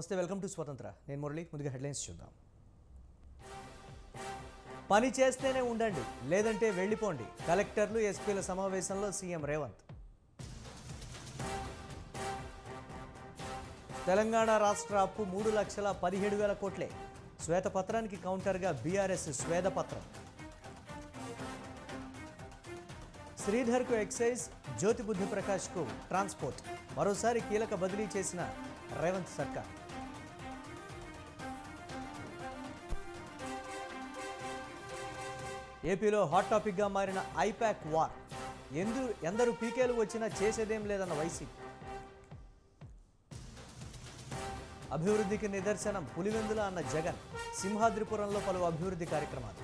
నమస్తే, welcome to స్వతంత్ర. నేను మురళి. ముందుగా హెడ్లైన్స్ చూద్దాం. పని చేస్తేనే ఉండండి, లేదంటే వెళ్ళిపోండి. కలెక్టర్లు, ఎస్పీల సమావేశంలో సీఎం రేవంత్. తెలంగాణ రాష్ట్ర అప్పు 3,17,000 కోట్లే. శ్వేతపత్రానికి కౌంటర్గా బీఆర్ఎస్ స్వేదపత్రం. శ్రీధర్కు ఎక్సైజ్, జ్యోతిబుద్ధి ప్రకాష్కు ట్రాన్స్పోర్ట్. మరోసారి కీలక బదిలీ చేసిన రేవంత్ సర్కార్. ఏపీలో హాట్ టాపిక్గా మారిన ఐపాక్ వార్. ఎందరు పీకేలు వచ్చినా చేసేదేం లేదన్న వైసీపీ. అభివృద్ధికి నిదర్శనం పులివెందుల అన్న జగన్. సింహాద్రిపురంలో పలు అభివృద్ధి కార్యక్రమాలు.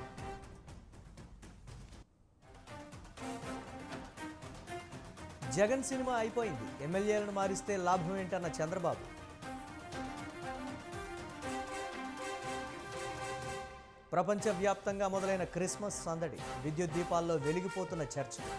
జగన్ సినిమా అయిపోయింది, ఎమ్మెల్యేలను మారిస్తే లాభం ఏంటన్న చంద్రబాబు. ప్రపంచవ్యాప్తంగా మొదలైన క్రిస్మస్ సందడి. విద్యుత్ దీపాల్లో వెలిగిపోతున్న చర్చలు.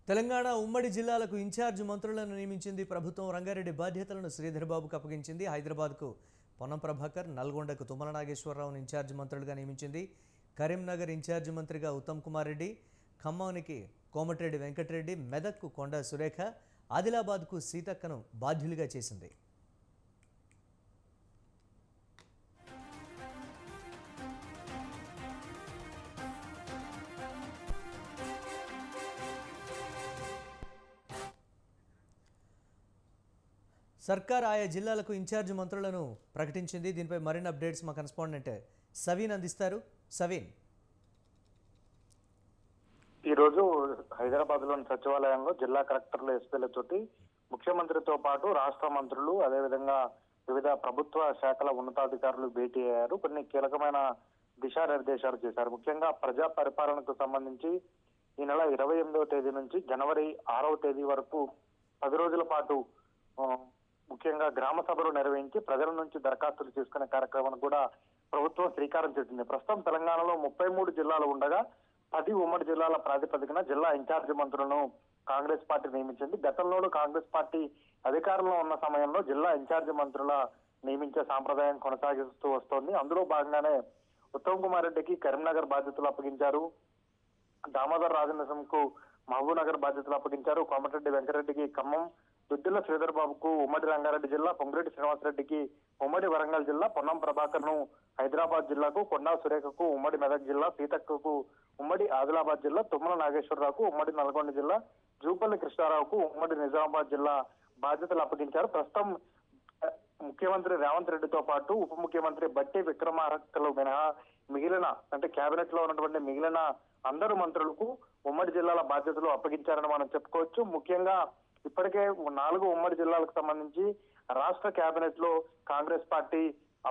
తెలంగాణ ఉమ్మడి జిల్లాలకు ఇన్ఛార్జ్ మంత్రులను నియమించింది ప్రభుత్వం. రంగారెడ్డి బాధ్యతలను శ్రీధర్ బాబుకు అప్పగించింది. హైదరాబాద్కు పొన్నం ప్రభాకర్, నల్గొండకు తుమ్మల నాగేశ్వరరావును ఇన్ఛార్జ్ మంత్రులుగా నియమించింది. కరీంనగర్ ఇన్ఛార్జ్ మంత్రిగా ఉత్తమ్ కుమార్ రెడ్డి, ఖమ్మానికి కోమటిరెడ్డి వెంకటరెడ్డి, మెదక్కు కొండా సురేఖ, ఆదిలాబాద్కు సీతక్కను బాధ్యులుగా చేసింది. సర్కార్ ఆయా జిల్లాలకు ఇన్ఛార్జ్ మంత్రులను ప్రకటించింది. దీనిపై మరిన్ని అప్డేట్స్ మా కరెస్పాండెంట్ సవీన్ అందిస్తారు. సవీన్, ఈరోజు హైదరాబాద్లోని సచివాలయంలో జిల్లా కలెక్టర్లు, ఎస్పీలతోటి ముఖ్యమంత్రితో పాటు రాష్ట్ర మంత్రులు, అదేవిధంగా వివిధ ప్రభుత్వ శాఖల ఉన్నతాధికారులు భేటీ అయ్యారు. కొన్ని కీలకమైన దిశానిర్దేశాలు చేశారు. ముఖ్యంగా ప్రజా పరిపాలనకు సంబంధించి ఈ నెల 28వ తేదీ నుంచి జనవరి 6వ తేదీ వరకు 10 రోజుల పాటు ముఖ్యంగా గ్రామ సభలు నిర్వహించి ప్రజల నుంచి దరఖాస్తులు తీసుకునే కార్యక్రమానికి కూడా ప్రభుత్వం శ్రీకారం చుట్టింది. ప్రస్తుతం తెలంగాణలో 33 జిల్లాలు ఉండగా 10 ఉమ్మడి జిల్లాల ప్రాతిపదికన జిల్లా ఇన్ఛార్జి మంత్రులను కాంగ్రెస్ పార్టీ నియమించింది. గతంలోనూ కాంగ్రెస్ పార్టీ అధికారంలో ఉన్న సమయంలో జిల్లా ఇన్ఛార్జి మంత్రుల నియమించే సాంప్రదాయం కొనసాగిస్తూ వస్తోంది. అందులో భాగంగానే ఉత్తమ్ కుమార్ రెడ్డికి కరీంనగర్ బాధ్యతలు అప్పగించారు. దామోదర్ రాజనరసింహకు మహబూబ్ నగర్ బాధ్యతలు అప్పగించారు. కోమటిరెడ్డి వెంకటరెడ్డికి ఖమ్మం, దుద్దిల్ల శ్రీధర్ బాబుకు ఉమ్మడి రంగారెడ్డి జిల్లా, పొంగిరెడ్డి శ్రీనివాసరెడ్డికి ఉమ్మడి వరంగల్ జిల్లా, పొన్నం ప్రభాకర్ ను హైదరాబాద్ జిల్లాకు, కొండా సురేఖకు ఉమ్మడి మెదక్ జిల్లా, సీతక్కకు ఉమ్మడి ఆదిలాబాద్ జిల్లా, తుమ్మల నాగేశ్వరరావుకు ఉమ్మడి నల్గొండ జిల్లా, జూపల్లి కృష్ణారావుకు ఉమ్మడి నిజామాబాద్ జిల్లా బాధ్యతలు అప్పగించారు. ప్రస్తుతం ముఖ్యమంత్రి రేవంత్ రెడ్డితో పాటు ఉప ముఖ్యమంత్రి బట్టి విక్రమార్కలు మినహా మిగిలిన అంటే కేబినెట్ లో ఉన్నటువంటి మిగిలిన అందరు మంత్రులకు ఉమ్మడి జిల్లాల బాధ్యతలు అప్పగించారని మనం చెప్పుకోవచ్చు. ముఖ్యంగా ఇప్పటికే 4 ఉమ్మడి జిల్లాలకు సంబంధించి రాష్ట్ర కేబినెట్ లో కాంగ్రెస్ పార్టీ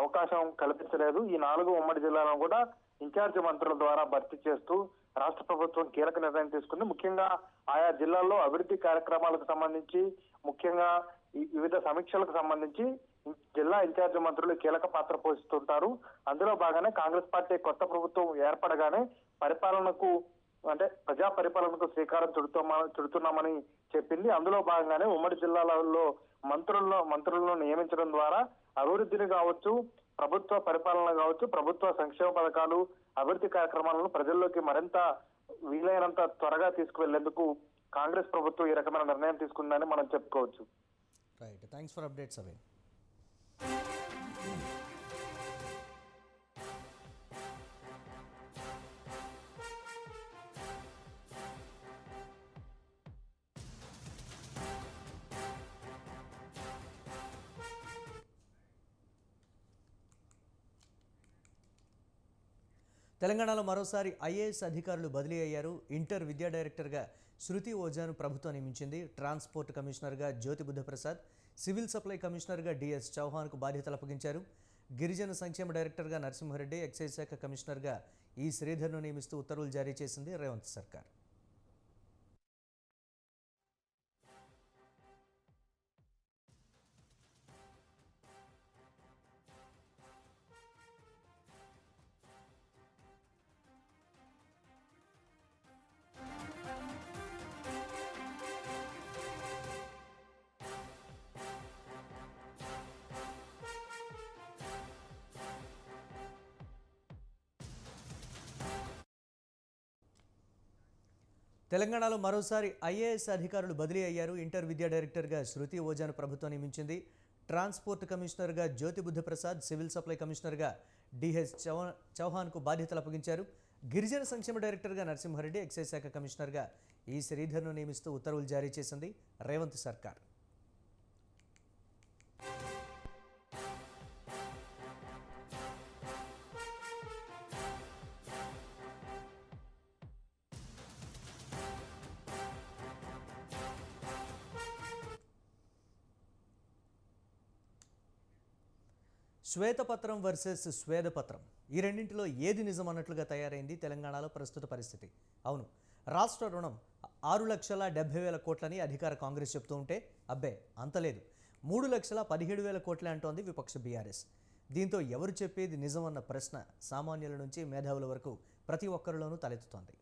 అవకాశం కల్పించలేదు. ఈ 4 ఉమ్మడి జిల్లాలను కూడా ఇన్ఛార్జి మంత్రుల ద్వారా భర్తీ చేస్తూ రాష్ట్ర ప్రభుత్వం కీలక నిర్ణయం తీసుకుంది. ముఖ్యంగా ఆయా జిల్లాల్లో అభివృద్ధి కార్యక్రమాలకు సంబంధించి, ముఖ్యంగా వివిధ సమీక్షలకు సంబంధించి జిల్లా ఇన్ఛార్జి మంత్రులు కీలక పాత్ర పోషిస్తుంటారు. అందులో భాగంగానే కాంగ్రెస్ పార్టీ కొత్త ప్రభుత్వం ఏర్పడగానే పరిపాలనకు అంటే ప్రజా పరిపాలనకు శ్రీకారం చుడుతున్నామని చెప్పింది. అందులో భాగంగానే ఉమ్మడి జిల్లాలలో మంత్రులను నియమించడం ద్వారా అభివృద్ధిని కావచ్చు, ప్రభుత్వ పరిపాలన కావచ్చు, ప్రభుత్వ సంక్షేమ పథకాలు, అభివృద్ధి కార్యక్రమాలను ప్రజల్లోకి మరింత వీలైనంత త్వరగా తీసుకువెళ్లేందుకు కాంగ్రెస్ ప్రభుత్వం ఈ రకమైన నిర్ణయం తీసుకుందని మనం చెప్పుకోవచ్చు. రైట్, థ్యాంక్స్ ఫర్ అప్డేట్స్ అవే. తెలంగాణలో మరోసారి ఐఏఎస్ అధికారులు బదిలీ అయ్యారు. ఇంటర్ విద్యా డైరెక్టర్గా శృతి ఓజాను ప్రభుత్వం నియమించింది. ట్రాన్స్పోర్ట్ కమిషనర్గా జ్యోతి బుద్ధప్రసాద్, సివిల్ సప్లై కమిషనర్గా డిఎస్ చౌహాన్కు బాధ్యతలు అప్పగించారు. గిరిజన సంక్షేమ డైరెక్టర్గా నరసింహారెడ్డి, ఎక్సైజ్ శాఖ కమిషనర్గా ఈ శ్రీధర్ను నియమిస్తూ ఉత్తర్వులు జారీ చేసింది రేవంత్ సర్కార్. తెలంగాణలో మరోసారి ఐఏఎస్ అధికారులు బదిలీ అయ్యారు. ఇంటర్ విద్యా డైరెక్టర్గా శృతి ఓజాను ప్రభుత్వం నియమించింది. ట్రాన్స్పోర్ట్ కమిషనర్గా జ్యోతి బుద్ధప్రసాద్, సివిల్ సప్లై కమిషనర్గా డిఎస్ చౌహాన్కు బాధ్యతలు అప్పగించారు. గిరిజన సంక్షేమ డైరెక్టర్గా నరసింహారెడ్డి, ఎక్సైజ్ శాఖ కమిషనర్గా ఈ శ్రీధర్ను నియమిస్తూ ఉత్తర్వులు జారీ చేసింది రేవంత్ సర్కార్. శ్వేతపత్రం వర్సెస్ స్వేదపత్రం, ఈ రెండింటిలో ఏది నిజం అన్నట్లుగా తయారైంది తెలంగాణలో ప్రస్తుత పరిస్థితి. అవును, రాష్ట్ర రుణం 6,70,000 కోట్లని అధికార కాంగ్రెస్ చెప్తూ ఉంటే అబ్బే అంతలేదు, 3,17,000 కోట్లే అంటోంది విపక్ష బీఆర్ఎస్. దీంతో ఎవరు చెప్పేది నిజమన్న ప్రశ్న సామాన్యుల నుంచి మేధావుల వరకు ప్రతి ఒక్కరిలోనూ తలెత్తుతోంది.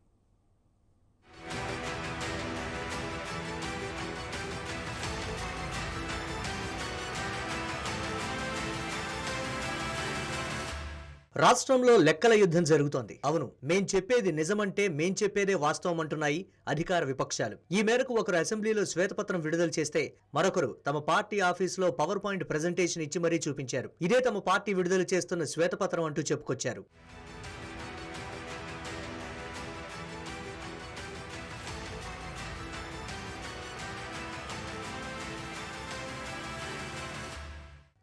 రాష్ట్రంలో లెక్కల యుద్ధం జరుగుతోంది. అవును, మేం చెప్పేది నిజమంటే మేం చెప్పేదే వాస్తవం అంటున్నాయి అధికార విపక్షాలు. ఈ మేరకు ఒకరు అసెంబ్లీలో శ్వేతపత్రం విడుదల చేస్తే మరొకరు తమ పార్టీ ఆఫీసులో పవర్ పాయింట్ ప్రెజెంటేషన్ ఇచ్చి మరీ చూపించారు. ఇదే తమ పార్టీ విడుదల చేస్తున్న శ్వేతపత్రం అంటూ చెప్పుకొచ్చారు.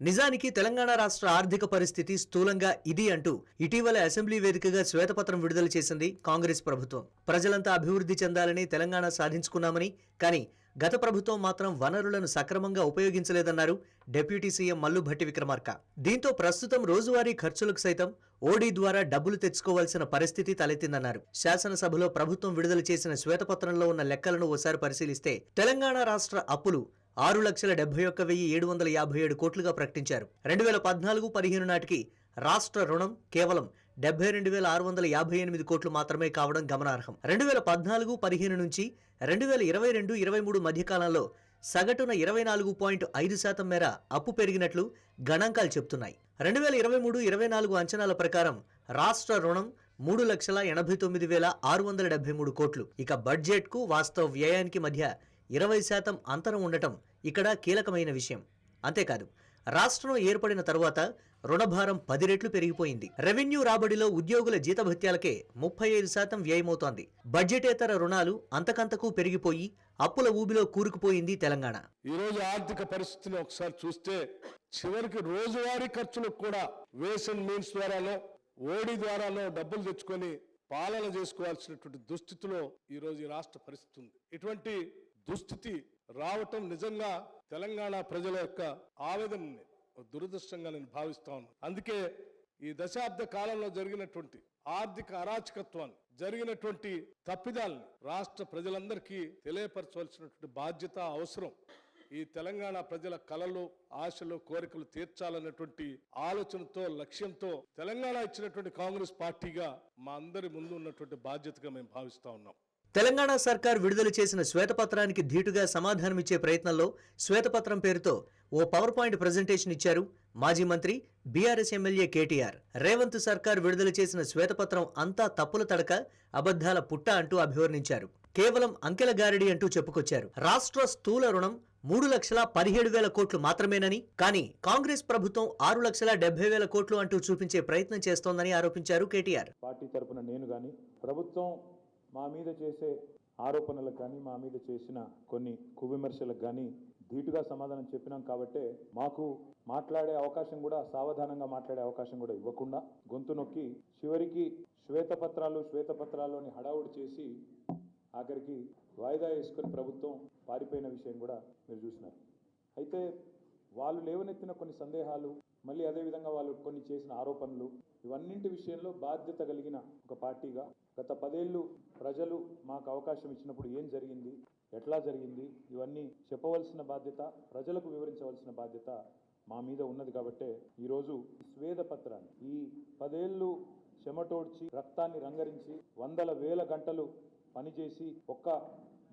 నిజానికి తెలంగాణ రాష్ట్ర ఆర్థిక పరిస్థితి స్థూలంగా ఇది అంటూ ఇటీవల అసెంబ్లీ వేదికగా శ్వేతపత్రం విడుదల చేసింది కాంగ్రెస్ ప్రభుత్వం. ప్రజలంతా అభివృద్ధి చెందాలని తెలంగాణ సాధించుకున్నామని, కానీ గత ప్రభుత్వం మాత్రం వనరులను సక్రమంగా ఉపయోగించలేదన్నారు డిప్యూటీ సీఎం మల్లు భట్టి విక్రమార్క. దీంతో ప్రస్తుతం రోజువారీ ఖర్చులకు సైతం ఓడీ ద్వారా డబ్బులు తెచ్చుకోవాల్సిన పరిస్థితి తలెత్తిందన్నారు. శాసనసభలో ప్రభుత్వం విడుదల చేసిన శ్వేతపత్రంలో ఉన్న లెక్కలను ఓసారి పరిశీలిస్తే తెలంగాణ రాష్ట్ర అప్పులు 6,71,757 కోట్లుగా ప్రకటించారు. 2014-15 నాటికి రాష్ట్ర రుణం కేవలం 72,658 కోట్లు మాత్రమే కావడం గమనార్హం. 2014-15 నుంచి 2022-23 మధ్యకాలంలో సగటున 24.5% మేర అప్పు పెరిగినట్లు గణాంకాలు చెబుతున్నాయి. 2023-24 అంచనాల ప్రకారం రాష్ట్ర రుణం 3,89,673 కోట్లు. ఇక బడ్జెట్కు వాస్తవ వ్యయానికి మధ్య 20% అంతరం ఉండటం ఇక్కడ కీలకమైన విషయం. అంతేకాదు, రాష్ట్రం ఏర్పడిన తరువాత రుణభారం 10 రెట్లు పెరిగిపోయింది. రెవెన్యూ రాబడిలో ఉద్యోగుల జీతభత్యాలకే 35% వ్యయమవుతోంది. బడ్జెటేతర రుణాలు అంతకంతకు పెరిగిపోయి అప్పుల ఊబిలో కూరుకుపోయింది తెలంగాణ. ఈ రోజు ఆర్థిక పరిస్థితిని ఒకసారి చూస్తే చివరికి రోజువారీ ఖర్చులకు కూడా వేస్ అండ్ మీన్స్ ద్వారానో ఓడి ద్వారానో డబ్బులు తెచ్చుకొని పాలన చేసుకోవాల్సినటువంటి దుస్థితిలో ఈ రోజు ఈ రాష్ట్ర పరిస్థితి ఉంది. ఇటువంటి దుస్థితి రావటం నిజంగా తెలంగాణ ప్రజల యొక్క ఆవేదనని దురదృష్టంగా నేను భావిస్తా ఉన్నాను. అందుకే ఈ దశాబ్ద కాలంలో జరిగినటువంటి ఆర్థిక అరాచకత్వాన్ని, జరిగినటువంటి తప్పిదాల్ని రాష్ట్ర ప్రజలందరికీ తెలియపరచవలసినటువంటి బాధ్యత, అవసరం. ఈ తెలంగాణ ప్రజల కలలు, ఆశలు, కోరికలు తీర్చాలన్నటువంటి ఆలోచనతో, లక్ష్యంతో తెలంగాణ ఇచ్చినటువంటి కాంగ్రెస్ పార్టీగా మా అందరి ముందు ఉన్నటువంటి బాధ్యతగా మేము భావిస్తా ఉన్నాం. తెలంగాణ సర్కార్ విడుదల చేసిన శ్వేతపత్రానికి ధీటుగా సమాధానమిచ్చే ప్రయత్నంలో శ్వేతపత్రం పేరుతో ఓ పవర్ పాయింట్ ప్రెజెంటేషన్ ఇచ్చారు మాజీ మంత్రి బీఆర్ఎస్ ఎమ్మెల్యే కేటీఆర్. రేవంత్ సర్కార్ విడుదల చేసిన శ్వేతపత్రం అంతా తప్పుల తడక, అబద్ధాల పుట్ట అంటూ అభివర్ణించారు. కేవలం అంకెల గారడి అంటూ చెప్పుకొచ్చారు. రాష్ట్ర స్థూల రుణం 3,17,000 కోట్లు మాత్రమేనని, కానీ కాంగ్రెస్ ప్రభుత్వం 6,70,000 కోట్లు అంటూ చూపించే ప్రయత్నం చేస్తోందని ఆరోపించారు కేటీఆర్. పార్టీ తరపున నేను కానీ, ప్రభుత్వం మా మీద చేసే ఆరోపణలకు కానీ, మా మీద చేసిన కొన్ని కువిమర్శలకు కానీ ధీటుగా సమాధానం చెప్పినాం. కాబట్టే మాకు మాట్లాడే అవకాశం కూడా, సావధానంగా మాట్లాడే అవకాశం కూడా ఇవ్వకుండా గొంతు నొక్కి చివరికి శ్వేతపత్రాలు అని హడావుడి చేసి ఆఖరికి వాయిదా వేసుకొని ప్రభుత్వం పారిపోయిన విషయం కూడా మీరు చూసినారు. అయితే వాళ్ళు లేవనెత్తిన కొన్ని సందేహాలు, మళ్ళీ అదేవిధంగా వాళ్ళు కొన్ని చేసిన ఆరోపణలు, ఇవన్నింటి విషయంలో బాధ్యత కలిగిన ఒక పార్టీగా గత 10 ఏళ్ళు ప్రజలు మాకు అవకాశం ఇచ్చినప్పుడు ఏం జరిగింది, ఎట్లా జరిగింది, ఇవన్నీ చెప్పవలసిన బాధ్యత, ప్రజలకు వివరించవలసిన బాధ్యత మా మీద ఉన్నది. కాబట్టే ఈరోజు స్వేద పత్రాన్ని ఈ 10 ఏళ్ళు చెమటోడ్చి రక్తాన్ని రంగరించి వందల వేల గంటలు పనిచేసి ఒక్క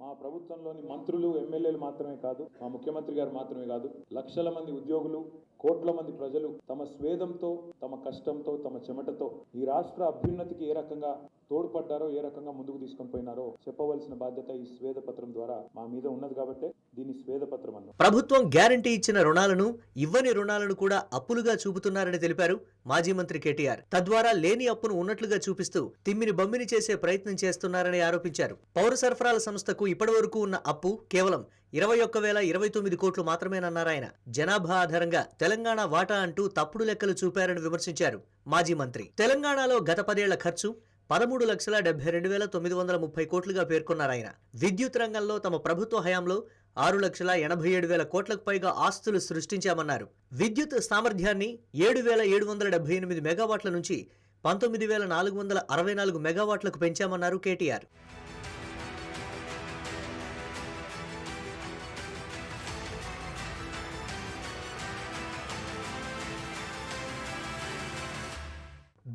మా ప్రభుత్వంలోని మంత్రులు ఎమ్మెల్యేలు మాత్రమే కాదు, మా ముఖ్యమంత్రి గారు మాత్రమే కాదు, లక్షల మంది ఉద్యోగులు, కోట్ల మంది ప్రజలు తమ స్వేదంతో, తమ కష్టంతో, తమ చెమటతో ఈ రాష్ట్ర అభ్యున్నతికి ఏ రకంగా తోడ్పడ్డారో, ఏ రకంగా ముందుకు తీసుకొని పోయినారో చెప్పవలసిన బాధ్యత ఈ స్వేద పత్రం ద్వారా మా మీద ఉన్నది. కాబట్టి దీన్ని స్వేద పత్రం అన్నారు. ప్రభుత్వం గ్యారంటీ ఇచ్చిన రుణాలను, ఇవ్వని రుణాలను కూడా అప్పులుగా చూపుతున్నారని తెలిపారు మాజీ మంత్రి కేటీఆర్. తద్వారా లేని అప్పును ఉన్నట్లుగా చూపిస్తూ తిమ్మిని బమ్మిని చేసే ప్రయత్నం చేస్తున్నారని ఆరోపించారు. పౌర సరఫరాల సంస్థకు ఇప్పటివరకు ఉన్న అప్పు కేవలం 21,029 కోట్లు మాత్రమేనన్నారాయన. జనాభా ఆధారంగా తెలంగాణ వాటా అంటూ తప్పుడు లెక్కలు చూపారని విమర్శించారు మాజీ మంత్రి. తెలంగాణలో గత 10 ఏళ్ల ఖర్చు 13,72,930 కోట్లుగా పేర్కొన్నారాయన. విద్యుత్ రంగంలో తమ ప్రభుత్వ హయాంలో 6,87,000 కోట్లకు పైగా ఆస్తులు సృష్టించామన్నారు. విద్యుత్ సామర్థ్యాన్ని 7,778 మెగావాట్ల నుంచి 19,464 మెగావాట్లకు పెంచామన్నారు కేటీఆర్.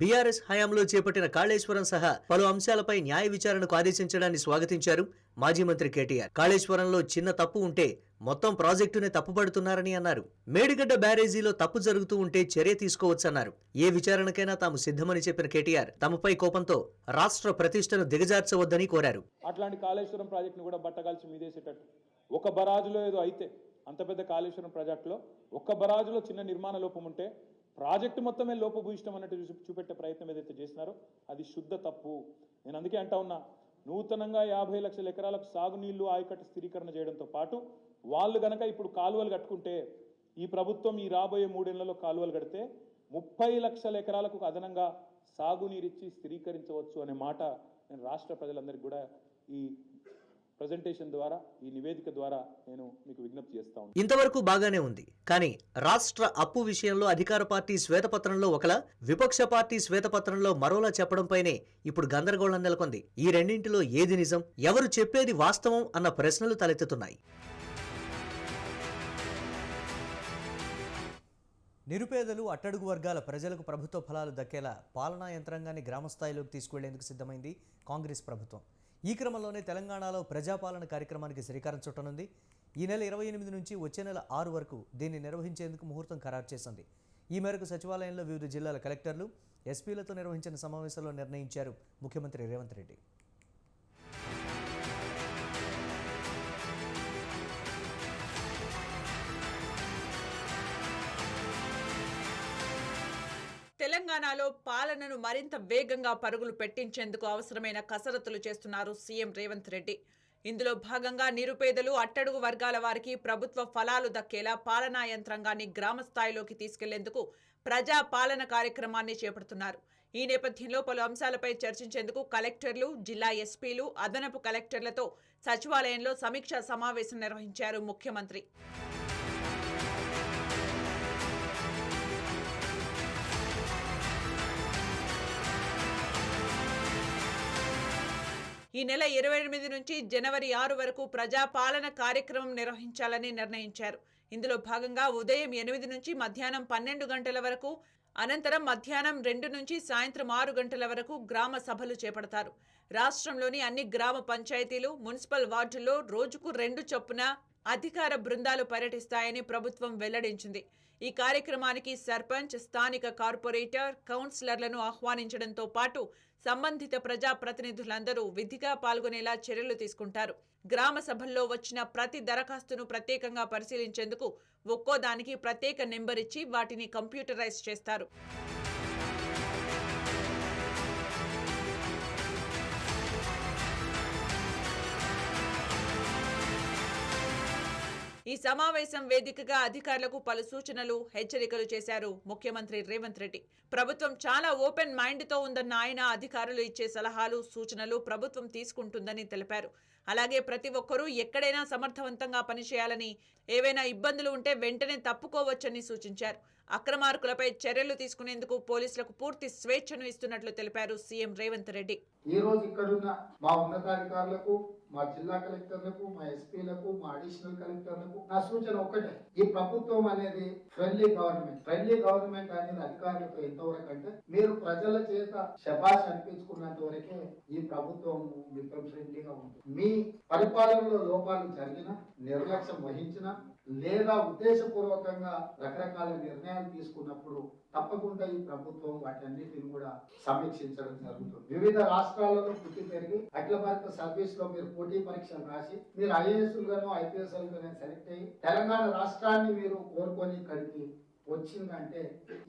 బీఆర్ఎస్ హయాంలో చేపట్టిన కాళేశ్వరం సహా పలు అంశాలపై న్యాయ విచారణకు ఆదేశించడాన్ని స్వాగతించారు మాజీ మంత్రి కేటీఆర్. కాళేశ్వరంలో చిన్న తప్పు ఉంటే మొత్తం ప్రాజెక్టునే తప్పుపడుతున్నారని అన్నారు. మేడిగడ్డ బ్యారేజీలో తప్పు జరుగుతూ ఉంటే చర్య తీసుకోవచ్చన్నారు. ఏ విచారణకైనా తాము సిద్ధమని చెప్పిన కేటీఆర్ తమపై కోపంతో రాష్ట్ర ప్రతిష్టను దిగజార్చవద్దని కోరారు. అట్లాంటి కాళేశ్వరం ప్రాజెక్టును కూడా బట్టగాల్చి మీదేసేటట్టు ఒక బరాజులో ఏదో అయితే, అంత పెద్ద కాళేశ్వరం ప్రాజెక్టులో ఒక్క బరాజులో చిన్న నిర్మాణ లోపం ఉంటే ప్రాజెక్టు మొత్తమే లోపభూయిష్టం అన్నట్టు చూపెట్టే ప్రయత్నం ఏదైతే చేసినారో అది శుద్ధ తప్పు. నేను అందుకే అంటా ఉన్నా, నూతనంగా 50 లక్షల ఎకరాలకు సాగునీళ్లు ఆయకట్టు స్థిరీకరణ చేయడంతో పాటు వాళ్ళు గనక ఇప్పుడు కాలువలు కట్టుకుంటే, ఈ ప్రభుత్వం ఈ రాబోయే 3 ఏళ్లలో కాలువలు కడితే 30 లక్షల ఎకరాలకు అదనంగా సాగునీరిచ్చి స్థిరీకరించవచ్చు అనే మాట నేను రాష్ట్ర ప్రజలందరికీ కూడా ఈ ప్రెజెంటేషన్ ద్వారా, ఈ నివేదిక ద్వారా నేను మీకు విజ్ఞప్తి చేస్తా ఉన్నాను. ఇంతవరకు బాగానే ఉంది. కానీ రాష్ట్ర అప్పు విషయంలో అధికార పార్టీ శ్వేతపత్రంలో ఒకలా, విపక్ష పార్టీ శ్వేతపత్రంలో మరోలా చెప్పడంపైనే ఇప్పుడు గందరగోళం నెలకొంది. ఈ రెండింటిలో ఏది నిజం, ఎవరు చెప్పేది వాస్తవం అన్న ప్రశ్నలు తలెత్తుతున్నాయి. నిరుపేదలు, అట్టడుగు వర్గాల ప్రజలకు ప్రభుత్వ ఫలాలు దక్కేలా పాలనా యంత్రాంగాన్ని గ్రామస్థాయిలోకి తీసుకువెళ్లేందుకు సిద్ధమైంది కాంగ్రెస్ ప్రభుత్వం. ఈ క్రమంలోనే తెలంగాణలో ప్రజాపాలన కార్యక్రమానికి శ్రీకారం చుట్టనుంది. ఈ నెల 28 నుంచి వచ్చే నెల 6 వరకు దీన్ని నిర్వహించేందుకు ముహూర్తం ఖరారు చేసింది. ఈ మేరకు సచివాలయంలో వివిధ జిల్లాల కలెక్టర్లు, ఎస్పీలతో నిర్వహించిన సమావేశంలో నిర్ణయించారు ముఖ్యమంత్రి రేవంత్ రెడ్డి. తెలంగాణలో పాలనను మరింత వేగంగా పరుగులు పెట్టించేందుకు అవసరమైన కసరత్తులు చేస్తున్నారు సీఎం రేవంత్ రెడ్డి. ఇందులో భాగంగా నిరుపేదలు, అట్టడుగు వర్గాల వారికి ప్రభుత్వ ఫలాలు దక్కేలా పాలనా యంత్రాంగాన్ని గ్రామ స్థాయిలోకి తీసుకెళ్లేందుకు ప్రజా పాలన కార్యక్రమాన్ని చేపడుతున్నారు. ఈ నేపథ్యంలో పలు అంశాలపై చర్చించేందుకు కలెక్టర్లు, జిల్లా ఎస్పీలు, అదనపు కలెక్టర్లతో సచివాలయంలో సమీక్షా సమావేశం నిర్వహించారు ముఖ్యమంత్రి. ఈ నెల 28 నుంచి జనవరి 6 వరకు ప్రజాపాలన కార్యక్రమం నిర్వహించాలని నిర్ణయించారు. ఇందులో భాగంగా ఉదయం 8 నుంచి మధ్యాహ్నం 12 గంటల వరకు, అనంతరం మధ్యాహ్నం 2 నుంచి సాయంత్రం 6 గంటల వరకు గ్రామ సభలు చేపడతారు. రాష్ట్రంలోని అన్ని గ్రామ పంచాయతీలు, మున్సిపల్ వార్డుల్లో రోజుకు 2 చొప్పున అధికార బృందాలు పర్యటిస్తాయని ప్రభుత్వం వెల్లడించింది. ఈ కార్యక్రమానికి సర్పంచ్, స్థానిక కార్పొరేటర్, కౌన్సిలర్లను ఆహ్వానించడంతో పాటు సంబంధిత ప్రజాప్రతినిధులందరూ విధిగా పాల్గొనేలా చర్యలు తీసుకుంటారు. గ్రామ సభల్లో వచ్చిన ప్రతి దరఖాస్తును ప్రత్యేకంగా పరిశీలించేందుకు ఒక్కో దానికి ప్రత్యేక నెంబర్ ఇచ్చి వాటిని కంప్యూటరైజ్ చేస్తారు. ఈ ఈ సమావేశం వేదికగా అధికారులకు పలు సూచనలు, హెచ్చరికలు చేశారు ముఖ్యమంత్రి రేవంత్ రెడ్డి. ప్రభుత్వం చాలా ఓపెన్ మైండ్తో ఉందన్న ఆయన అధికారులు ఇచ్చే సలహాలు, సూచనలు ప్రభుత్వం తీసుకుంటుందని తెలిపారు. అలాగే ప్రతి ఒక్కరూ ఎక్కడైనా సమర్థవంతంగా పనిచేయాలని, ఏవైనా ఇబ్బందులు ఉంటే వెంటనే తప్పుకోవచ్చని సూచించారు. అక్రమార్కులపై చర్యలు తీసుకునేందుకు పోలీసులకు పూర్తి స్వేచ్ఛను ఇస్తున్నట్లు తెలిపారు సీఎం రేవంత్ రెడ్డి. ఈ రోజు ఇక్కడున్న మా ఉన్నతాధికారులకు, మా జిల్లా కలెక్టర్లకు, మా ఎస్పీలకు, మా అడిషనల్ కలెక్టర్లకు నా సూచన ఒకటే, ఈ ప్రభుత్వం అనేది ఫ్రెండ్లీ గవర్నమెంట్ అనేది అధికారులకు ఎంతవరకు అంటే మీరు ప్రజల చేత శభాష్ అనిపించుకున్నంత వరకే ఈ ప్రభుత్వం మిత్రం ఫ్రెండ్లీగా ఉంటుంది. మీ పరిపాలనలో లోపాలు జరిగినా, నిర్లక్ష్యం వహించినా లేదా ఉద్దేశపూర్వకంగా రకరకాల నిర్ణయాలు తీసుకున్నప్పుడు తప్పకుండా ఈ ప్రభుత్వం వాటన్నిటిని కూడా సమీక్షించడం జరుగుతుంది. వివిధ రాష్ట్రాలలో పుట్టి పెరిగి అఖిల భారత సర్వీస్ లో మీరు పోటీ పరీక్షలు రాసి మీరు ఐఏఎస్లుగానో ఐపీఎస్లుగానో సెలెక్ట్ అయ్యి తెలంగాణ రాష్ట్రాన్ని మీరు కోరుకొని ఇక్కడికి వచ్చిందంటే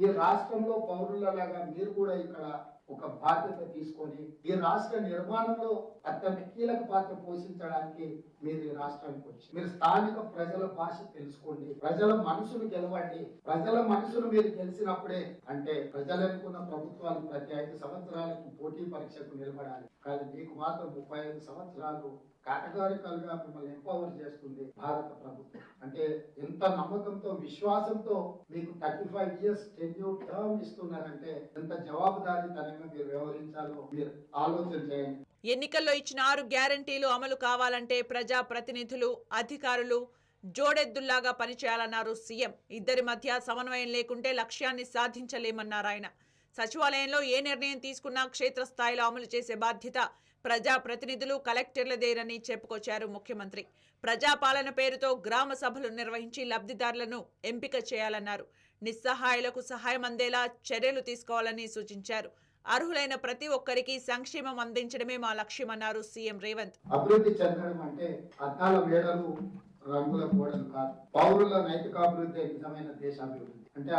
ఈ రాష్ట్రంలో పౌరులలాగా మీరు కూడా ఇక్కడ ఒక బాధ్యత తీసుకొని ఈ రాష్ట్ర నిర్మాణంలో అత్యంత కీలక పాత్ర పోషించడానికి మీరు ఈ రాష్ట్రానికి వచ్చి మీరు స్థానిక ప్రజల భాష తెలుసుకోండి, ప్రజల మనసును గెలవండి. ప్రజల మనసును మీరు గెలిచినప్పుడే అంటే ప్రజలు అనుకున్న ప్రభుత్వాలు ప్రతి 5 సంవత్సరాలకు పోటీ పరీక్షకు నిలబడాలి. కానీ మీకు మాత్రం 35 సంవత్సరాలు కేటగారికల్ గా మిమ్మల్ని ఎంపవర్ చేస్తుంది భారత ప్రభుత్వం. అంటే ఎంత నమ్మకంతో, విశ్వాసంతో మీకు 35 years టెన్యూర్ టర్మ్ ఇస్తున్నారంటే ఎంత జవాబుదారీతనంగా మీరు వ్యవహరించాలో మీరు ఆలోచన చేయండి. ఎన్నికల్లో ఇచ్చిన 6 గ్యారంటీలు అమలు కావాలంటే ప్రజా ప్రతినిధులు, అధికారులు జోడెద్దుల్లాగా పనిచేయాలన్నారు సీఎం. ఇద్దరి మధ్య సమన్వయం లేకుంటే లక్ష్యాన్ని సాధించలేమన్నారు ఆయన. సచివాలయంలో ఏ నిర్ణయం తీసుకున్నా క్షేత్రస్థాయిలో అమలు చేసే బాధ్యత ప్రజా ప్రతినిధులు, కలెక్టర్లదేనని చెప్పుకొచ్చారు ముఖ్యమంత్రి. ప్రజాపాలన పేరుతో గ్రామ సభలు నిర్వహించి లబ్ధిదారులను ఎంపిక చేయాలన్నారు. నిస్సహాయులకు సహాయం అందేలా చర్యలు తీసుకోవాలని సూచించారు. అర్హులైన ప్రతి ఒక్కరికి సంక్షేమం అందించడమే మా లక్ష్యమన్నారు సీఎం రేవంత్. అభివృద్ధి చెందడం అంటే అద్దాల మేడలు, రంగుల గోడలు కాదు. పౌరుల నైతికాభివృద్ధి నిజమైన దేశాభివృద్ధి. అంటే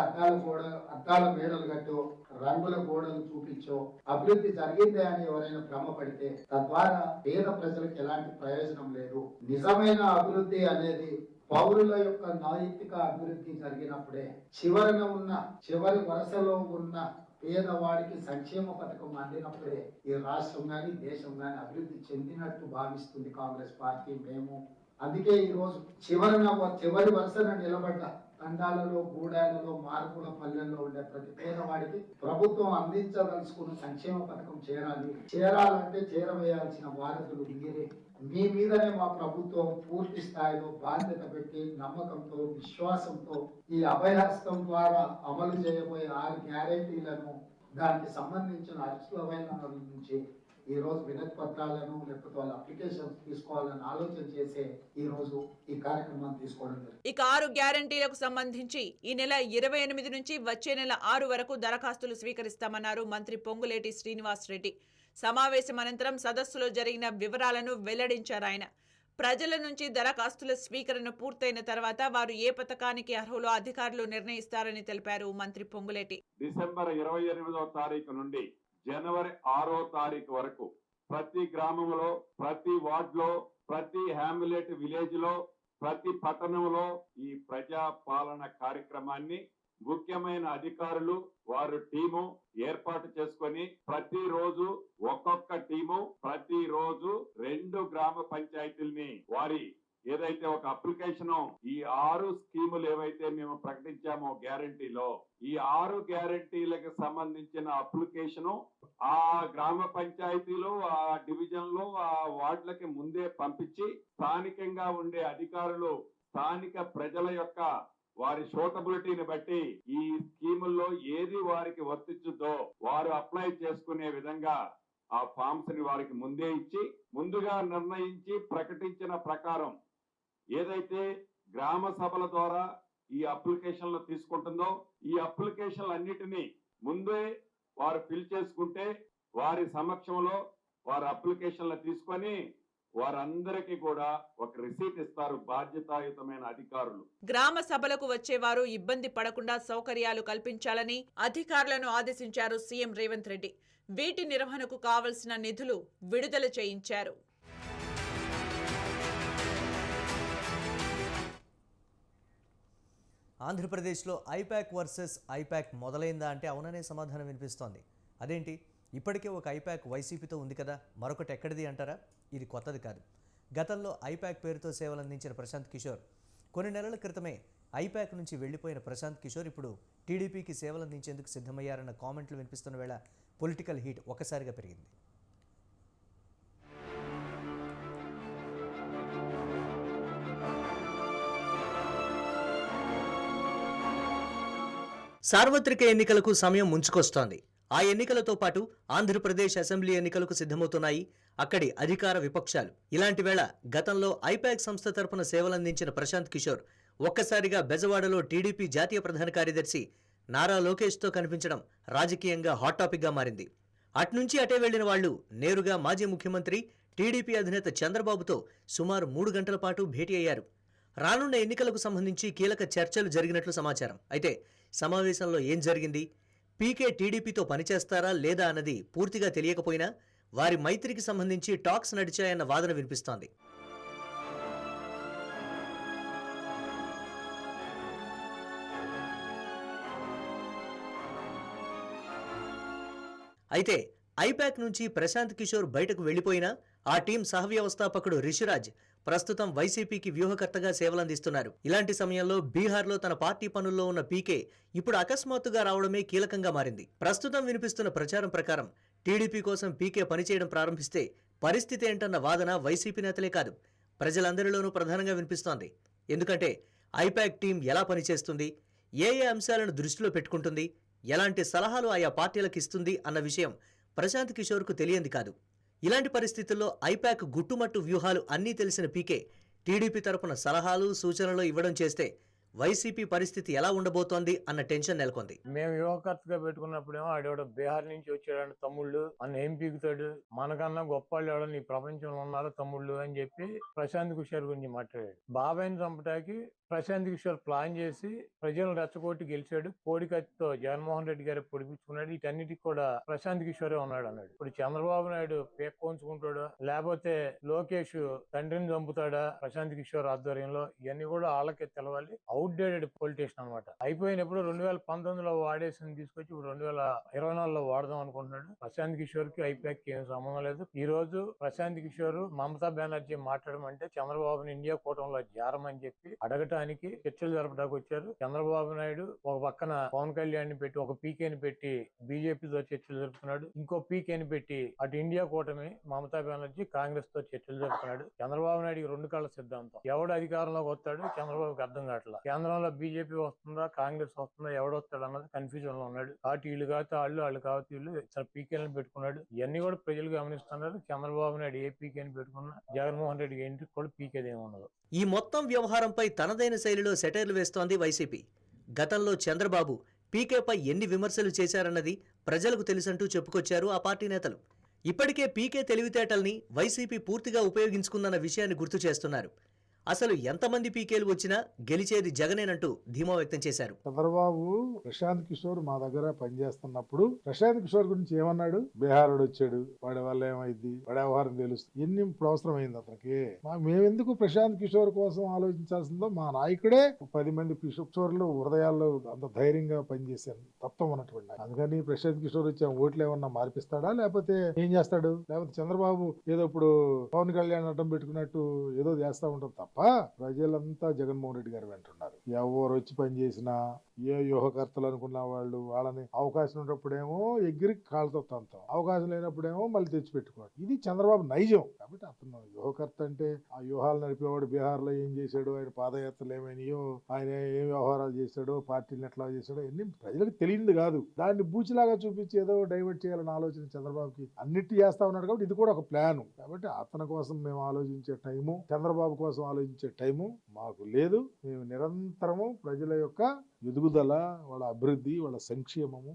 అద్దాల మేడలు కట్టో, రంగుల గోడలు చూపించో అభివృద్ధి జరిగిందే అని ఎవరైనా భ్రమపడితే తద్వారా పేద ప్రజలకు ఎలాంటి ప్రయోజనం లేదు. నిజమైన అభివృద్ధి అనేది పౌరుల యొక్క నైతిక అభివృద్ధి జరిగినప్పుడే చివరి వరుసలో ఉన్న పేదవాడికి సంక్షేమ పథకం అందినప్పుడే ఈ రాష్ట్రం గాని దేశం గాని అభివృద్ధి చెందినట్టు భావిస్తుంది కాంగ్రెస్ పార్టీ. మేము అందుకే ఈ రోజు చివరి వరుసన నిలబడ్డ తండాలలో, గూడాలలో, మార్పుల పల్లెల్లో ఉండే ప్రతి పేదవాడికి ప్రభుత్వం అందించదలుచుకున్న సంక్షేమ పథకం చేరాలంటే చేరవేయాల్సిన వారసులు మీరే. మీ మీదనే మా ప్రభుత్వం పూర్తి స్థాయిలో బాధ్యత పెట్టి నమ్మకంతో, విశ్వాసంతో ఈ అభయహస్తం ద్వారా అమలు చేయబోయే 6 గ్యారెంటీలను, దానికి సంబంధించిన అర్హులైన నుంచి ఈ రోజు వినతి పత్రాలను లేకపోతే వాళ్ళ అప్లికేషన్స్ తీసుకోవాలని ఆలోచన చేసే ఈ రోజు ఈ కార్యక్రమాన్ని తీసుకోవడం జరిగింది. ఇక 6 గ్యారంటీలకు సంబంధించి ఈ నెల 28 నుంచి వచ్చే నెల 6 వరకు దరఖాస్తులు స్వీకరిస్తామన్నారు మంత్రి పొంగులేటి శ్రీనివాస్ రెడ్డి. సమావేశం అనంతరం సదస్సులో జరిగిన వివరాలను వెల్లడించారు ఆయన. ప్రజల నుంచి దరఖాస్తుల స్వీకరణ పూర్తయిన తర్వాత వారు ఏ పథకానికి అర్హులో అధికారులు నిర్ణయిస్తారని తెలిపారు మంత్రి పొంగులేటి. డిసెంబర్ 28వ తారీఖు నుండి జనవరి 6వ తారీఖు వరకు ప్రతి గ్రామంలో, ప్రతి వార్డులో, ప్రతి హ్యామ్లెట్ విలేజ్ లో, ప్రతి పట్టణంలో ఈ ప్రజా పాలన కార్యక్రమాన్ని ముఖ్యమైన అధికారులు వారు టీము ఏర్పాటు చేసుకొని ప్రతిరోజు ఒక్కొక్క టీము ప్రతిరోజు 2 గ్రామ పంచాయతీల్ని వారి ఏదైతే ఒక అప్లికేషన్ ఈ 6 స్కీములు ఏవైతే మేము ప్రకటించామో గ్యారంటీలో ఈ 6 గ్యారంటీలకు సంబంధించిన అప్లికేషన్ ఆ గ్రామ పంచాయతీలో, ఆ డివిజన్ లో, ఆ వార్డులకి ముందే పంపించి స్థానికంగా ఉండే అధికారులు స్థానిక ప్రజల యొక్క వారి సూటబిలిటీని బట్టి ఈ స్కీముల్లో ఏది వారికి వర్తించుద్దో వారు అప్లై చేసుకునే విధంగా ఆ ఫామ్స్ ని వారికి ముందే ఇచ్చి ముందుగా నిర్ణయించి ప్రకటించిన ప్రకారం ఏదైతే గ్రామ సభల ద్వారా ఈ అప్లికేషన్లు తీసుకుంటుందో ఈ అప్లికేషన్లు అన్నిటినీ ముందే వారు ఫిల్ చేసుకుంటే వారి సమక్షంలో వారి అప్లికేషన్లు తీసుకొని వారందరికీ కూడా ఒక రిసీట్ ఇస్తారు బాధ్యతాయుతమైన అధికారులు. గ్రామ సభలకు వచ్చేవారు ఇబ్బంది పడకుండా సౌకర్యాలు కల్పించాలని అధికారులను ఆదేశించారు సీఎం రేవంత్ రెడ్డి. వీటి నిర్వహణకు కావలసిన నిధులు విడుదల చేయించారు. ఆంధ్రప్రదేశ్లో ఐపాక్ వర్సెస్ ఐపాక్ మొదలైందా అంటే అవుననే సమాధానం వినిపిస్తోంది. అదేంటి, ఇప్పటికే ఒక ఐపాక్ వైసీపీతో ఉంది కదా, మరొకటి ఎక్కడిది అంటారా? ఇది కొత్తది కాదు. గతంలో ఐపాక్ పేరుతో సేవలు అందించిన ప్రశాంత్ కిషోర్, కొన్ని నెలల క్రితమే ఐపాక్ నుంచి వెళ్లిపోయిన ప్రశాంత్ కిషోర్ ఇప్పుడు టీడీపీకి సేవలు అందించేందుకు సిద్ధమయ్యారన్న కామెంట్లు వినిపిస్తున్న వేళ పొలిటికల్ హీట్ ఒక్కసారిగా పెరిగింది. సార్వత్రిక ఎన్నికలకు సమయం ముంచుకొస్తోంది. ఆ ఎన్నికలతో పాటు ఆంధ్రప్రదేశ్ అసెంబ్లీ ఎన్నికలకు సిద్ధమవుతున్నాయి అక్కడి అధికార విపక్షాలు. ఇలాంటి వేళ గతంలో ఐపాక్ సంస్థ తరపున సేవలందించిన ప్రశాంత్ కిషోర్ ఒక్కసారిగా బెజవాడలో టీడీపీ జాతీయ ప్రధాన కార్యదర్శి నారా లోకేష్తో కనిపించడం రాజకీయంగా హాట్ టాపిక్గా మారింది. అట్నుంచి అటే వెళ్లిన వాళ్లు నేరుగా మాజీ ముఖ్యమంత్రి టీడీపీ అధినేత చంద్రబాబుతో సుమారు 3 గంటల పాటు భేటీ అయ్యారు. రానున్న ఎన్నికలకు సంబంధించి కీలక చర్చలు జరిగినట్లు సమాచారం. అయితే సమావేశంలో ఏం జరిగింది, పీకే టీడీపీతో పనిచేస్తారా లేదా అన్నది పూర్తిగా తెలియకపోయినా వారి మైత్రికి సంబంధించి టాక్స్ నడిచాయన్న వాదన వినిపిస్తోంది. అయితే ఐపాక్ నుంచి ప్రశాంత్ కిషోర్ బయటకు వెళ్లిపోయినా ఆ టీం సహవ్యవస్థాపకుడు రిషిరాజ్ ప్రస్తుతం వైసీపీకి వ్యూహకర్తగా సేవలందిస్తున్నారు. ఇలాంటి సమయంలో బీహార్లో తన పార్టీ పనుల్లో ఉన్న పీకే ఇప్పుడు అకస్మాత్తుగా రావడమే కీలకంగా మారింది. ప్రస్తుతం వినిపిస్తున్న ప్రచారం ప్రకారం టీడీపీ కోసం పీకే పనిచేయడం ప్రారంభిస్తే పరిస్థితి ఏంటన్న వాదన వైసీపీ నేతలే కాదు, ప్రజలందరిలోనూ ప్రధానంగా వినిపిస్తోంది. ఎందుకంటే ఐపాక్ టీం ఎలా పనిచేస్తుంది, ఏ అంశాలను దృష్టిలో పెట్టుకుంటుంది, ఎలాంటి సలహాలు ఆయా పార్టీలకు ఇస్తుంది అన్న విషయం ప్రశాంత్ కిషోర్కు తెలియంది కాదు. ఇలాంటి పరిస్థితుల్లో ఐపాక్ గుట్టుమట్టు వ్యూహాలు అన్నీ తెలిసిన పీకే టీడీపీ తరపున సలహాలు సూచనలు ఇవ్వడం చేస్తే వైసీపీ పరిస్థితి ఎలా ఉండబోతోంది అన్న టెన్షన్ నెలకొంది. మేము యువకర్తగా పెట్టుకున్నప్పుడేమో ఆడేవాడు బీహార్ నుంచి వచ్చాడు తమ్ముళ్ళు అన్న ఏం పీకుతాడు, మనకన్నా గొప్ప వాళ్ళు ఎవడో నీ ప్రపంచంలో ఉన్నారో తమ్ముళ్ళు అని చెప్పి ప్రశాంత్ కిషోర్ గురించి మాట్లాడాడు. బాబాయిని చంపడానికి ప్రశాంత్ కిషోర్ ప్లాన్ చేసి ప్రజలను రెచ్చగొట్టి గెలిచాడు. కోడికత్తితో జగన్మోహన్ రెడ్డి గారు పొడిపించుకున్నాడు. వీటన్నిటికి కూడా ప్రశాంత్ కిషోరే ఉన్నాడు అన్నాడు. ఇప్పుడు చంద్రబాబు నాయుడు పేక్కోంచుకుంటాడా లేకపోతే లోకేష్ తండ్రిని చంపుతాడా ప్రశాంత్ కిషోర్ ఆధ్వర్యంలో, ఇవన్నీ కూడా వాళ్ళకే తెలవాలి. అవుట్డేటెడ్ పొలిటీషియన్ అనమాట. అయిపోయినప్పుడు 2019లో వాడేసింది తీసుకొచ్చి ఇప్పుడు 2024లో వాడదాం అనుకుంటున్నాడు. ప్రశాంత్ కిషోర్ కి ఐపాక్ ఏం సంబంధం లేదు. ఈ రోజు ప్రశాంత్ కిషోర్ మమతా బెనర్జీ మాట్లాడమంటే చంద్రబాబుని ఇండియా కూటమిలో చేరమని చెప్పి అడగటానికి చర్చలు జరపడానికి వచ్చారు. చంద్రబాబు నాయుడు ఒక పక్కన పవన్ కళ్యాణ్ ని పెట్టి ఒక పీకేని పెట్టి బీజేపీతో చర్చలు జరుపుతున్నాడు. ఇంకో పీకేని పెట్టి అటు ఇండియా కూటమి మమతా బెనర్జీ కాంగ్రెస్ తో చర్చలు జరుపుతున్నాడు. చంద్రబాబు నాయుడికి 2 కళ్ళ సిద్ధాంతం. ఎవడు అధికారంలోకి వస్తాడు చంద్రబాబుకి అర్థం కావట్లా. కేంద్రంలో బీజేపీ వస్తుందా కాంగ్రెస్ వస్తుందా ఎవడొస్తాడు అన్నది కన్ఫ్యూజన్ లో ఉన్నాడు. కాబట్టి వీళ్ళు కావచ్చు వాళ్ళు కావచ్చు వీళ్ళు పీకేలను పెట్టుకున్నాడు. ఇవన్నీ కూడా ప్రజలు గమనిస్తున్నారు. చంద్రబాబు నాయుడు ఏ పీకేని పెట్టుకున్నా జగన్మోహన్ రెడ్డికి ఇంటికి కూడా పీకేదేమి ఉండదు. ఈ మొత్తం వ్యవహారంపై తనదైన శైలిలో సెటైర్లు వేస్తోంది వైసీపీ. గతంలో చంద్రబాబు పీకేపై ఎన్ని విమర్శలు చేశారన్నది ప్రజలకు తెలుసంటూ చెప్పుకొచ్చారు ఆ పార్టీ నేతలు. ఇప్పటికే పీకే తెలివితేటల్ని వైసీపీ పూర్తిగా ఉపయోగించుకుందన్న విషయాన్ని గుర్తు చేస్తున్నారు. అసలు ఎంతమంది పీకేలు వచ్చినా గెలిచేది జగనేనంటూ ధీమా వ్యక్తం చేశారు. చంద్రబాబు ప్రశాంత్ కిషోర్ మా దగ్గర పనిచేస్తున్నప్పుడు ప్రశాంత్ కిషోర్ గురించి ఏమన్నాడు, బీహార్ వచ్చాడు వాడి వల్ల ఏమైంది, వాడి వ్యవహారం తెలుస్తుంది, ఎన్ని ఇప్పుడు అవసరమైంది అతనికి. మేమెందుకు ప్రశాంత్ కిషోర్ కోసం ఆలోచించాల్సిందో మా నాయకుడే 10 మంది కిషోర్లు హృదయాల్లో అంత ధైర్యంగా పనిచేశారు తత్వం ఉన్నటువంటి. అందుకని ప్రశాంత్ కిషోర్ వచ్చి ఓట్లు ఏమన్నా మార్పిస్తాడా లేకపోతే ఏం చేస్తాడు, లేకపోతే చంద్రబాబు ఏదో ఇప్పుడు పవన్ కళ్యాణ్ అడ్డం పెట్టుకున్నట్టు ఏదో చేస్తా ఉంటాం తప్ప ప్రజలంతా జగన్మోహన్ రెడ్డి గారు వెంటున్నారు. ఎవరు వచ్చి పనిచేసినా ఏ వ్యూహకర్తలు అనుకున్న వాళ్ళు వాళ్ళని అవకాశం ఉన్నప్పుడేమో ఎగిరి కాళ్ళతో తంతాం, అవకాశం లేనప్పుడేమో మళ్ళీ తెచ్చిపెట్టుకోవడం. ఇది చంద్రబాబు నైజం. కాబట్టి అతను వ్యూహకర్త అంటే ఆ వ్యూహాలు నడిపేవాడు. బీహార్ లో ఏం చేశాడు, ఆయన పాదయాత్రలు ఏమైనాయో, ఆయన ఏం వ్యవహారాలు చేశాడో, పార్టీని ఎట్లా చేశాడో ఎన్ని ప్రజలకు తెలియదు కాదు. దాన్ని బూచిలాగా చూపించి ఏదో డైవర్ట్ చేయాలని ఆలోచన చంద్రబాబుకి అన్నిటి చేస్తా ఉన్నాడు. కాబట్టి ఇది కూడా ఒక ప్లాన్. కాబట్టి అతని కోసం మేము ఆలోచించే టైము, చంద్రబాబు కోసం ఆలోచించే టైము మాకు లేదు. మేము నిరంతరము ప్రజల యొక్క ఎదుగుదల, వాళ్ళ అభివృద్ధి, వాళ్ళ సంక్షేమము,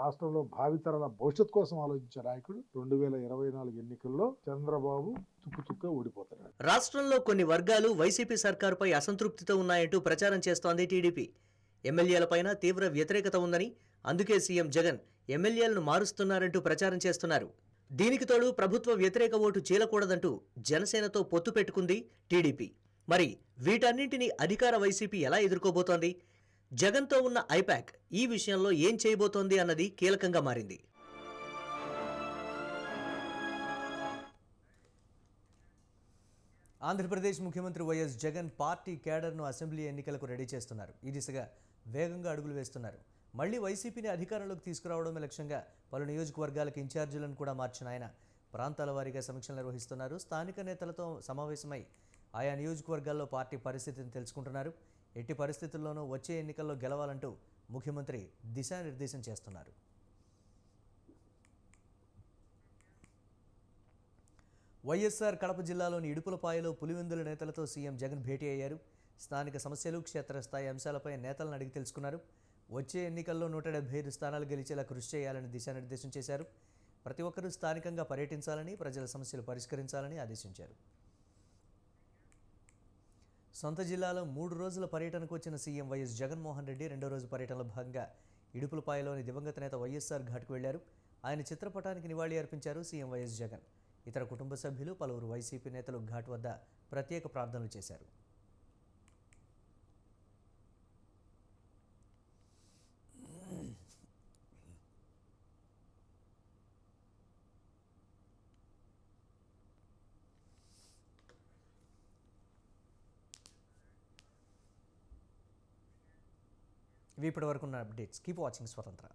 రాష్ట్రంలో భావితరాల భవిష్యత్ కోసం ఆలోచించే నాయకుడు 2024 ఎన్నికల్లో చంద్రబాబు తుక్కుతుక్క ఓడిపోతున్నాడు. రాష్ట్రంలో కొన్ని వర్గాలు వైసీపీ సర్కారుపై అసంతృప్తితో ఉన్నాయంటూ ప్రచారం చేస్తోంది టీడీపీ. ఎమ్మెల్యేలపైన తీవ్ర వ్యతిరేకత ఉందని, అందుకే సీఎం జగన్ ఎమ్మెల్యేలను మారుస్తున్నారంటూ ప్రచారం చేస్తున్నారు. దీనికి తోడు ప్రభుత్వ వ్యతిరేక ఓటు చీలకూడదంటూ జనసేనతో పొత్తు పెట్టుకుంది టీడీపీ. మరి వీటన్నింటినీ అధికార వైసీపీ ఎలా ఎదుర్కోబోతోంది? జగన్తో ఉన్న ఐపాక్ ఈ విషయంలో ఏం చేయబోతోంది అన్నది కీలకంగా మారింది. ఆంధ్రప్రదేశ్ ముఖ్యమంత్రి వైఎస్ జగన్ పార్టీ కేడర్ను అసెంబ్లీ ఎన్నికలకు రెడీ చేస్తున్నారు. ఈ దిశగా వేగంగా అడుగులు వేస్తున్నారు. మళ్లీ వైసీపీని అధికారంలోకి తీసుకురావడమే లక్ష్యంగా పలు నియోజకవర్గాలకు ఇన్ఛార్జీలను కూడా మార్చిన ఆయన ప్రాంతాల వారీగా సమీక్షలు నిర్వహిస్తున్నారు. స్థానిక నేతలతో సమావేశమై ఆయా నియోజకవర్గాల్లో పార్టీ పరిస్థితిని తెలుసుకుంటున్నారు. ఎట్టి పరిస్థితుల్లోనూ వచ్చే ఎన్నికల్లో గెలవాలంటూ ముఖ్యమంత్రి దిశానిర్దేశం చేస్తున్నారు. వైఎస్ఆర్ కడప జిల్లాలోని ఇడుపులపాయలో పులివెందుల నేతలతో సీఎం జగన్ భేటీ అయ్యారు. స్థానిక సమస్యలు, క్షేత్రస్థాయి అంశాలపై నేతలను అడిగి తెలుసుకున్నారు. వచ్చే ఎన్నికల్లో 175 స్థానాలు గెలిచేలా కృషి చేయాలని దిశానిర్దేశం చేశారు. ప్రతి ఒక్కరూ స్థానికంగా పర్యటించాలని, ప్రజల సమస్యలు పరిష్కరించాలని ఆదేశించారు. సొంత జిల్లాలో 3 రోజుల పర్యటనకు వచ్చిన సీఎం వైఎస్ జగన్మోహన్ రెడ్డి రెండో రోజు పర్యటనలో భాగంగా ఇడుపులపాయలోని దివంగత నేత వైఎస్ఆర్ ఘాట్కు వెళ్లారు. ఆయన చిత్రపటానికి నివాళి అర్పించారు సీఎం వైఎస్ జగన్. ఇతర కుటుంబ సభ్యులు, పలువురు వైసీపీ నేతలు ఘాట్ వద్ద ప్రత్యేక ప్రార్థనలు చేశారు. ఇవి ఇప్పటివరకు ఉన్న అప్డేట్స్. కీప్ వాచింగ్ స్వతంత్ర.